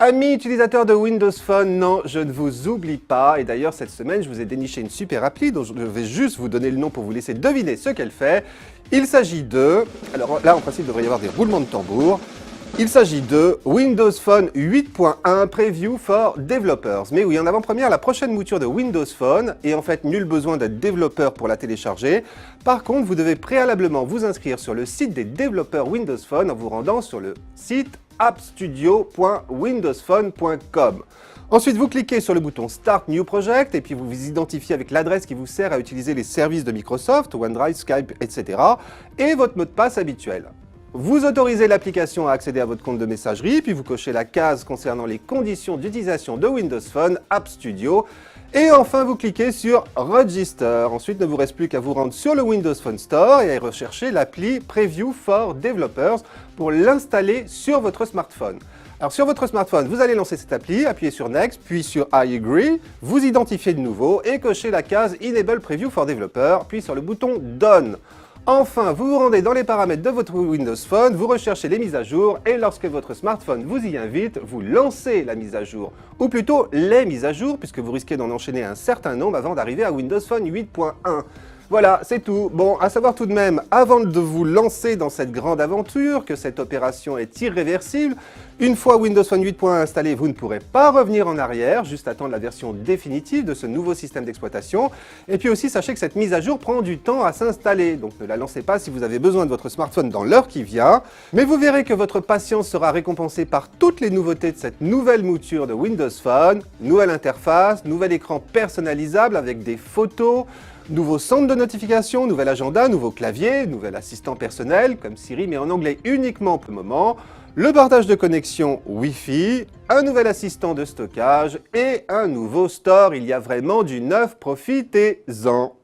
Amis utilisateurs de Windows Phone, non, je ne vous oublie pas. Et d'ailleurs, cette semaine, je vous ai déniché une super appli dont je vais juste vous donner le nom pour vous laisser deviner ce qu'elle fait. Il s'agit de... Alors là, en principe, il devrait y avoir des roulements de tambour. Il s'agit de Windows Phone 8.1 Preview for Developers. Mais oui, en avant-première, la prochaine mouture de Windows Phone. Et en fait, nul besoin d'être développeur pour la télécharger. Par contre, vous devez préalablement vous inscrire sur le site des développeurs Windows Phone en vous rendant sur le site appstudio.windowsphone.com. Ensuite, vous cliquez sur le bouton Start New Project et puis vous vous identifiez avec l'adresse qui vous sert à utiliser les services de Microsoft, OneDrive, Skype, etc. et votre mot de passe habituel. Vous autorisez l'application à accéder à votre compte de messagerie, puis vous cochez la case concernant les conditions d'utilisation de Windows Phone App Studio. Et enfin, vous cliquez sur Register. Ensuite, il ne vous reste plus qu'à vous rendre sur le Windows Phone Store et à rechercher l'appli Preview for Developers pour l'installer sur votre smartphone. Alors sur votre smartphone, vous allez lancer cette appli, appuyez sur Next, puis sur I Agree, vous identifiez de nouveau et cochez la case Enable Preview for Developers, puis sur le bouton Done. Enfin, vous vous rendez dans les paramètres de votre Windows Phone, vous recherchez les mises à jour et lorsque votre smartphone vous y invite, vous lancez la mise à jour. Ou plutôt les mises à jour, puisque vous risquez d'en enchaîner un certain nombre avant d'arriver à Windows Phone 8.1. Voilà, c'est tout. Bon, à savoir tout de même, avant de vous lancer dans cette grande aventure, que cette opération est irréversible, une fois Windows Phone 8.1 installé, vous ne pourrez pas revenir en arrière, juste attendre la version définitive de ce nouveau système d'exploitation. Et puis aussi, sachez que cette mise à jour prend du temps à s'installer, donc ne la lancez pas si vous avez besoin de votre smartphone dans l'heure qui vient. Mais vous verrez que votre patience sera récompensée par toutes les nouveautés de cette nouvelle mouture de Windows Phone, nouvelle interface, nouvel écran personnalisable avec des photos, nouveau centre de notification, nouvel agenda, nouveau clavier, nouvel assistant personnel, comme Siri, mais en anglais uniquement pour le moment, le partage de connexion Wi-Fi, un nouvel assistant de stockage et un nouveau store. Il y a vraiment du neuf, profitez-en!